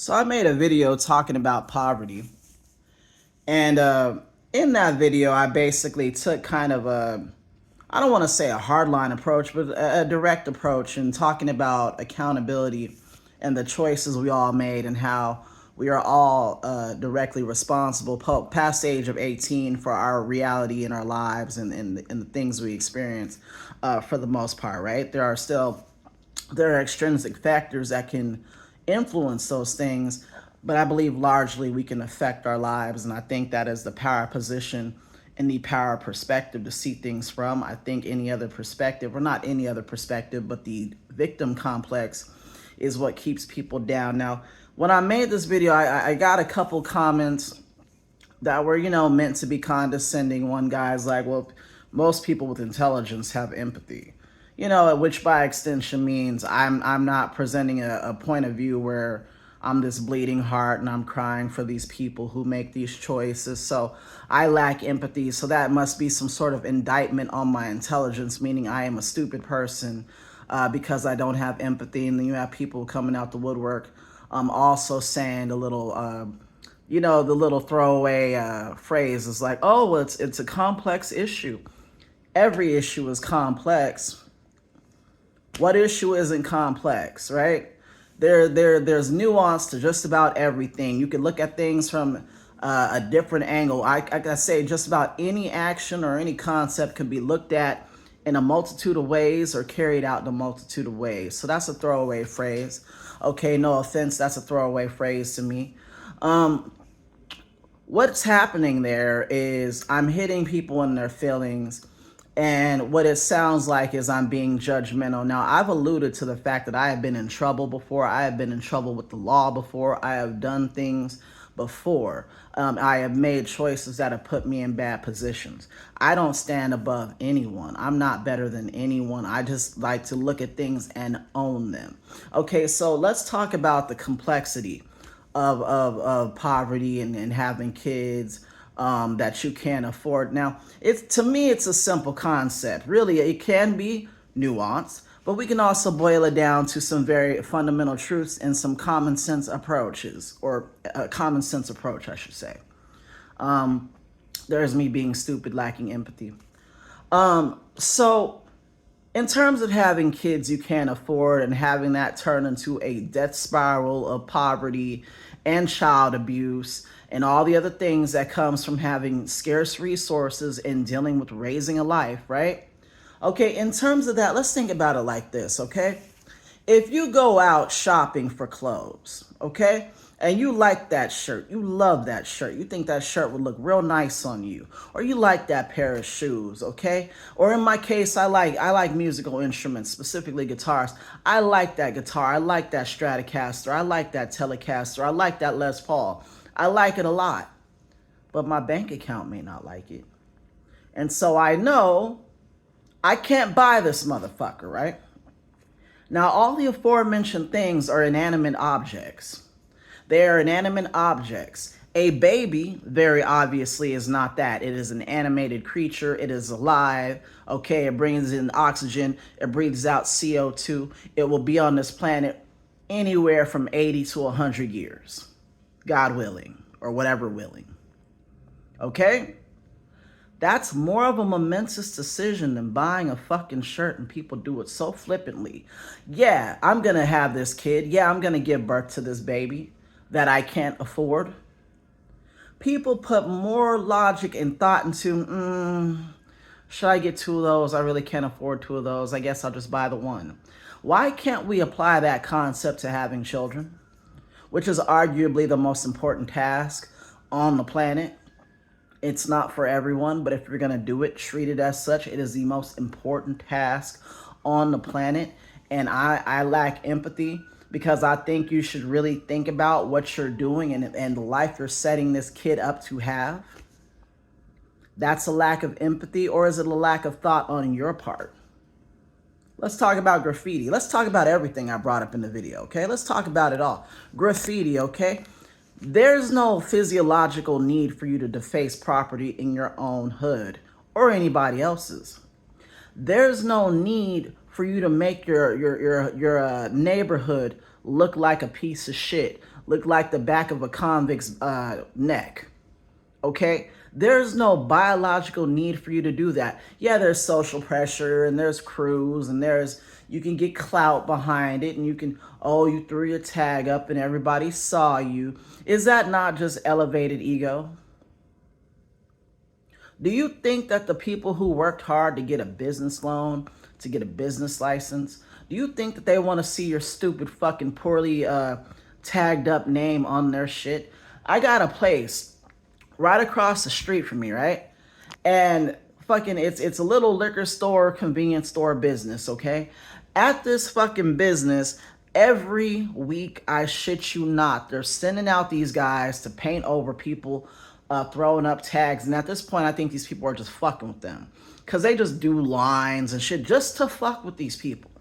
So I made a video talking about poverty. And in that video, I basically took kind of I don't want to say a hardline approach, but a direct approach in talking about accountability and the choices we all made and how we are all directly responsible past the age of 18 for our reality in our lives and the things we experience for the most part, right? There are extrinsic factors that can influence those things, but I believe largely we can affect our lives. And I think that is the power position and the power perspective to see things from. I think any other perspective, or not any other perspective, but the victim complex is what keeps people down. Now, when I made this video, I got a couple comments that were, meant to be condescending. One guy's like, well, most people with intelligence have empathy, which by extension means I'm not presenting a point of view where I'm this bleeding heart and I'm crying for these people who make these choices. So I lack empathy. So that must be some sort of indictment on my intelligence, meaning I am a stupid person because I don't have empathy. And then you have people coming out the woodwork also saying the little the little throwaway phrase is like, oh, well, it's a complex issue. Every issue is complex. What issue isn't complex, right? There's nuance to just about everything. You can look at things from a different angle. I say just about any action or any concept can be looked at in a multitude of ways or carried out in a multitude of ways. So that's a throwaway phrase. Okay, no offense, that's a throwaway phrase to me. What's happening there is I'm hitting people in their feelings, and what it sounds like is I'm being judgmental. Now, I've alluded to the fact that I have been in trouble before. I have been in trouble with the law before. I have done things before. I have made choices that have put me in bad positions. I don't stand above anyone. I'm not better than anyone. I just like to look at things and own them. Okay, so let's talk about the complexity of poverty and having kids that you can't afford. Now, to me, it's a simple concept. Really, it can be nuanced, but we can also boil it down to some very fundamental truths and some common sense approaches, or a common sense approach, I should say. There's me being stupid, lacking empathy. So in terms of having kids you can't afford and having that turn into a death spiral of poverty and child abuse and all the other things that comes from having scarce resources and dealing with raising a life, right? Okay, in terms of that, let's think about it like this, okay? If you go out shopping for clothes, okay, and you like that shirt, you love that shirt, you think that shirt would look real nice on you, or you like that pair of shoes, okay? Or in my case, I like musical instruments, specifically guitars. I like that guitar, I like that Stratocaster, I like that Telecaster, I like that Les Paul. I like it a lot, but my bank account may not like it. And so I know I can't buy this motherfucker, right? Now, all the aforementioned things are inanimate objects. They are inanimate objects. A baby, very obviously, is not that. It is an animated creature. It is alive. Okay, it brings in oxygen. It breathes out CO2. It will be on this planet anywhere from 80 to 100 years. God willing, or whatever willing. Okay? That's more of a momentous decision than buying a fucking shirt, and people do it so flippantly. Yeah, I'm gonna have this kid. Yeah, I'm gonna give birth to this baby that I can't afford. People put more logic and thought into, should I get two of those? I really can't afford two of those. I guess I'll just buy the one. Why can't we apply that concept to having children, which is arguably the most important task on the planet? It's not for everyone, but if you're going to do it, treat it as such. It is the most important task on the planet. And I lack empathy because I think you should really think about what you're doing and the life you're setting this kid up to have. That's a lack of empathy, or is it a lack of thought on your part? Let's talk about graffiti. Let's talk about everything I brought up in the video, okay? Let's talk about it all. Graffiti, okay? There's no physiological need for you to deface property in your own hood or anybody else's. There's no need for you to make your neighborhood look like a piece of shit look like the back of a convict's neck. Okay? There's no biological need for you to do that. Yeah, there's social pressure and there's crews and you can get clout behind it and you threw your tag up and everybody saw you. Is that not just elevated ego? Do you think that the people who worked hard to get a business loan, to get a business license, do you think that they want to see your stupid fucking poorly tagged up name on their shit? I got a place right across the street from me, right? And fucking it's a little liquor store, convenience store business, okay? At this fucking business, every week, I shit you not, they're sending out these guys to paint over people throwing up tags. And at this point, I think these people are just fucking with them because they just do lines and shit just to fuck with these people.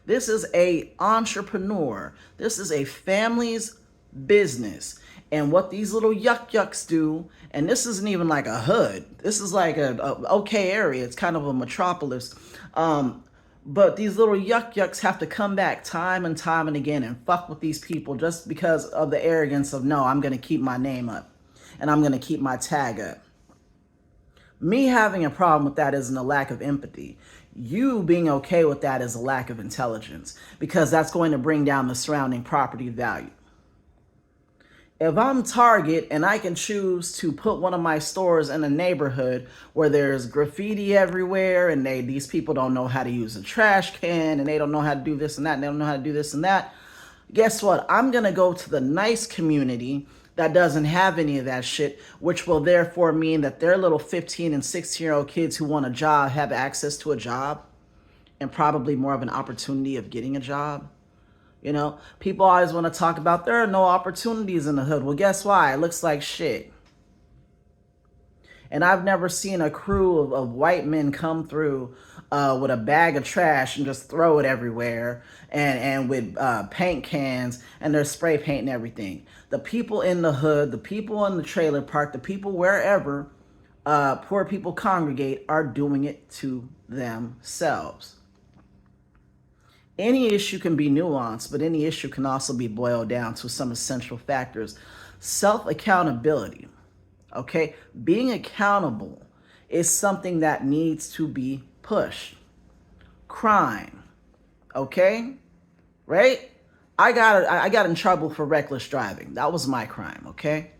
This is a entrepreneur. This is a family's business. And what these little yucks do, and this isn't even like a hood. This is like a okay area. It's kind of a metropolis. But these little yucks have to come back time and time and again and fuck with these people just because of the arrogance of, no, I'm going to keep my name up and I'm going to keep my tag up. Me having a problem with that isn't a lack of empathy. You being okay with that is a lack of intelligence because that's going to bring down the surrounding property value. If I'm Target and I can choose to put one of my stores in a neighborhood where there's graffiti everywhere and these people don't know how to use a trash can and they don't know how to do this and that and they don't know how to do this and that, guess what? I'm going to go to the nice community that doesn't have any of that shit, which will therefore mean that their little 15 and 16-year-old kids who want a job have access to a job and probably more of an opportunity of getting a job. You know, people always want to talk about there are no opportunities in the hood. Well, guess why? It looks like shit. And I've never seen a crew of white men come through with a bag of trash and just throw it everywhere and with paint cans and they're spray painting everything. The people in the hood, the people in the trailer park, the people wherever poor people congregate are doing it to themselves. Any issue can be nuanced, but any issue can also be boiled down to some essential factors. Self-accountability, okay? Being accountable is something that needs to be pushed. Crime, okay? Right? I got in trouble for reckless driving. That was my crime, okay?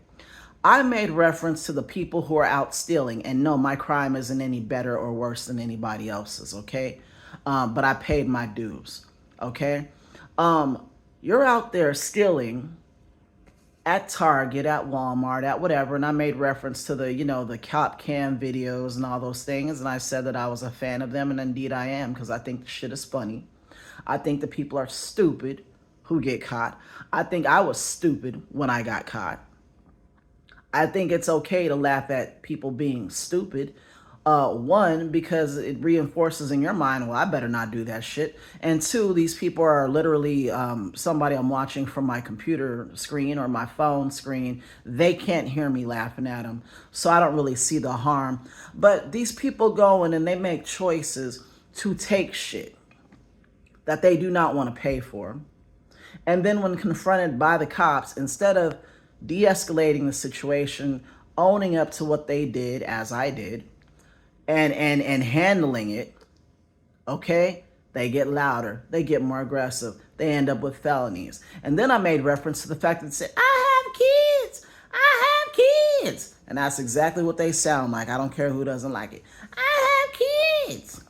I made reference to the people who are out stealing, and no, my crime isn't any better or worse than anybody else's, okay? But I paid my dues, okay? You're out there stealing at Target, at Walmart, at whatever, and I made reference to the cop cam videos and all those things, and I said that I was a fan of them, and indeed I am, because I think the shit is funny. I think the people are stupid who get caught. I think I was stupid when I got caught. I think it's okay to laugh at people being stupid. One, because it reinforces in your mind, well, I better not do that shit. And two, these people are literally somebody I'm watching from my computer screen or my phone screen. They can't hear me laughing at them, so I don't really see the harm. But these people go in and they make choices to take shit that they do not want to pay for. And then when confronted by the cops, instead of de-escalating the situation, owning up to what they did, as I did, and handling it, okay, they get louder, they get more aggressive, they end up with felonies. And then I made reference to the fact that they said, I have kids. And that's exactly what they sound like. I don't care who doesn't like it. I have kids.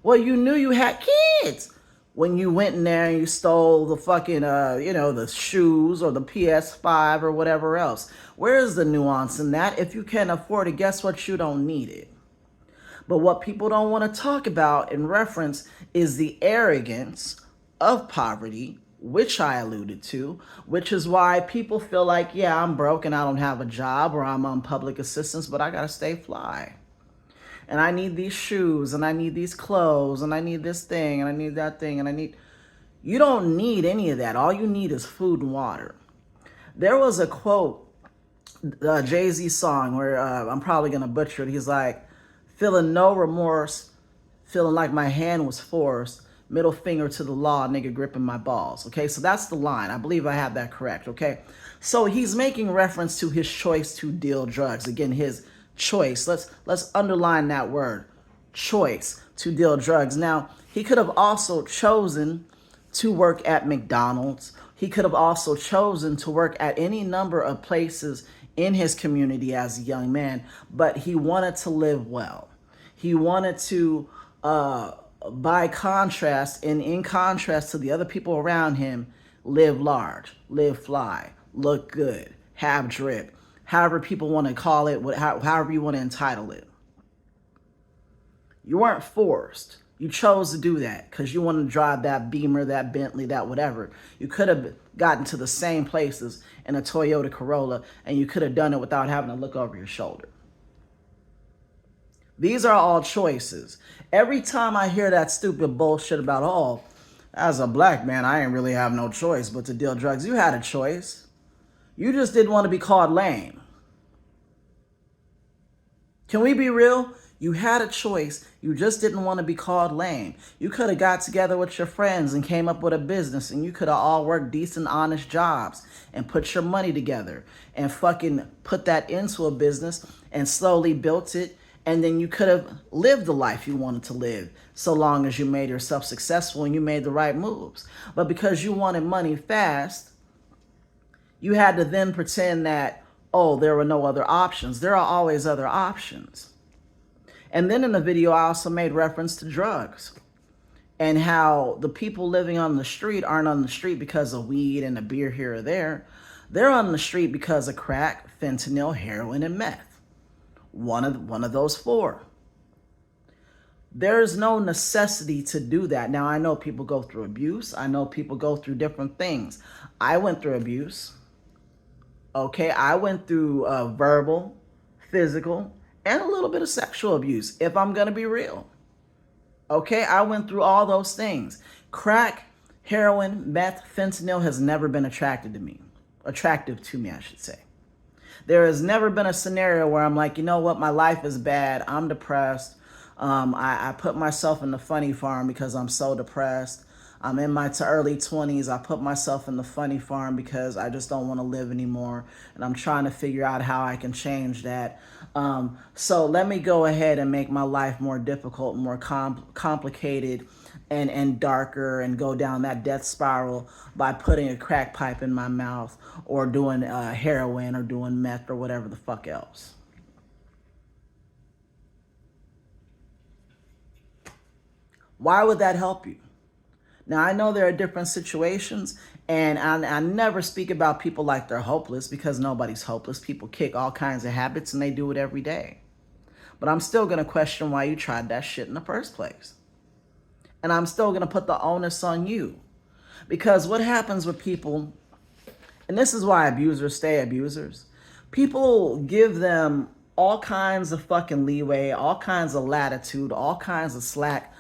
Well, you knew you had kids when you went in there and you stole the fucking, the shoes or the PS5 or whatever else. Where's the nuance in that? If you can't afford it, guess what? You don't need it. But what people don't want to talk about in reference is the arrogance of poverty, which I alluded to, which is why people feel like, yeah, I'm broke and I don't have a job or I'm on public assistance, but I got to stay fly. And I need these shoes and I need these clothes and I need this thing and I need that thing and you don't need any of that. All you need is food and water. There was a quote, Jay-Z song where I'm probably going to butcher it. He's like, feeling no remorse, feeling like my hand was forced, middle finger to the law, nigga gripping my balls. Okay, so that's the line. I believe I have that correct. Okay, so he's making reference to his choice to deal drugs. Again, his choice. Let's underline that word, choice, to deal drugs. Now, he could have also chosen to work at McDonald's. He could have also chosen to work at any number of places in his community as a young man, but he wanted to live well. He wanted to, by contrast, and in contrast to the other people around him, live large, live fly, look good, have drip, however people want to call it, however you want to entitle it. You weren't forced. You chose to do that because you wanted to drive that Beamer, that Bentley, that whatever. You could have gotten to the same places in a Toyota Corolla, and you could have done it without having to look over your shoulder. These are all choices. Every time I hear that stupid bullshit about, oh, as a black man, I ain't really have no choice but to deal drugs. You had a choice. You just didn't want to be called lame. Can we be real? You had a choice. You just didn't want to be called lame. You could have got together with your friends and came up with a business, and you could have all worked decent, honest jobs and put your money together and fucking put that into a business and slowly built it. And then you could have lived the life you wanted to live so long as you made yourself successful and you made the right moves. But because you wanted money fast, you had to then pretend that, oh, there were no other options. There are always other options. And then in the video, I also made reference to drugs and how the people living on the street aren't on the street because of weed and a beer here or there. They're on the street because of crack, fentanyl, heroin, and meth. One of those four. There's no necessity to do that. Now, I know people go through abuse. I know people go through different things. I went through abuse. Okay, I went through verbal, physical, and a little bit of sexual abuse, if I'm going to be real. Okay, I went through all those things. Crack, heroin, meth, fentanyl has never been attractive to me, I should say. There has never been a scenario where I'm like, you know what, my life is bad, I'm depressed. I put myself in the funny farm because I'm so depressed. I'm in my early 20s. I put myself in the funny farm because I just don't want to live anymore. And I'm trying to figure out how I can change that. So let me go ahead and make my life more difficult, more complicated and darker, and go down that death spiral by putting a crack pipe in my mouth or doing heroin or doing meth or whatever the fuck else. Why would that help you? Now, I know there are different situations, and I never speak about people like they're hopeless, because nobody's hopeless. People kick all kinds of habits, and they do it every day. But I'm still going to question why you tried that shit in the first place. And I'm still going to put the onus on you. Because what happens with people, and this is why abusers stay abusers, people give them all kinds of fucking leeway, all kinds of latitude, all kinds of slack.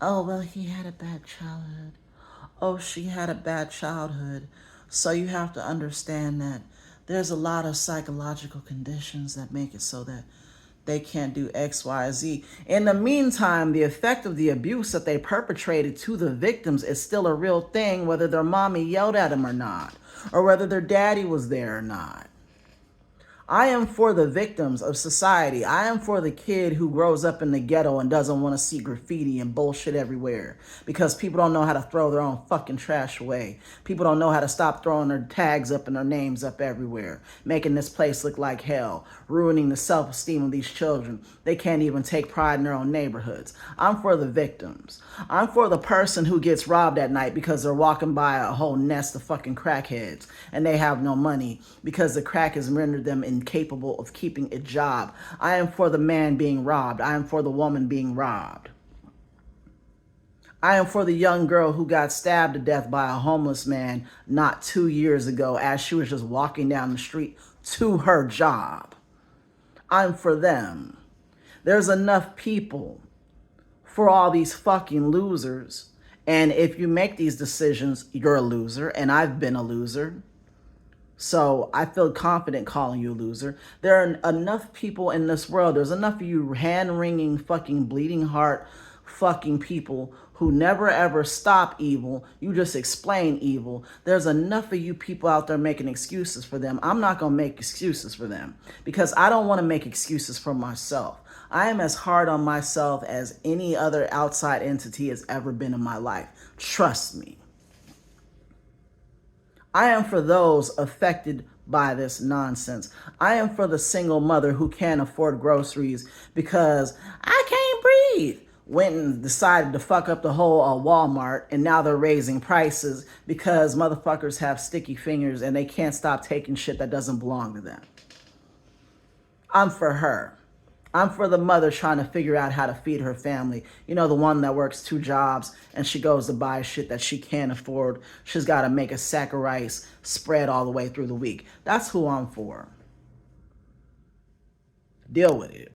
Oh, well, he had a bad childhood. Oh, she had a bad childhood. So you have to understand that there's a lot of psychological conditions that make it so that they can't do X, Y, Z. In the meantime, the effect of the abuse that they perpetrated to the victims is still a real thing, whether their mommy yelled at them or not, or whether their daddy was there or not. I am for the victims of society. I am for the kid who grows up in the ghetto and doesn't want to see graffiti and bullshit everywhere because people don't know how to throw their own fucking trash away. People don't know how to stop throwing their tags up and their names up everywhere, making this place look like hell, ruining the self-esteem of these children. They can't even take pride in their own neighborhoods. I'm for the victims. I'm for the person who gets robbed at night because they're walking by a whole nest of fucking crackheads and they have no money because the crack has rendered them incapable of keeping a job. I am for the man being robbed. I am for the woman being robbed. I am for the young girl who got stabbed to death by a homeless man not 2 years ago as she was just walking down the street to her job. I'm for them. There's enough people for all these fucking losers. And if you make these decisions, you're a loser. And I've been a loser. So I feel confident calling you a loser. There are enough people in this world. There's enough of you hand-wringing, fucking bleeding heart, fucking people who never ever stop evil. You just explain evil. There's enough of you people out there making excuses for them. I'm not going to make excuses for them because I don't want to make excuses for myself. I am as hard on myself as any other outside entity has ever been in my life. Trust me. I am for those affected by this nonsense. I am for the single mother who can't afford groceries because I can't breathe. Went and decided to fuck up the whole Walmart, and now they're raising prices because motherfuckers have sticky fingers and they can't stop taking shit that doesn't belong to them. I'm for her. I'm for the mother trying to figure out how to feed her family. You know, the one that works 2 jobs and she goes to buy shit that she can't afford. She's got to make a sack of rice spread all the way through the week. That's who I'm for. Deal with it.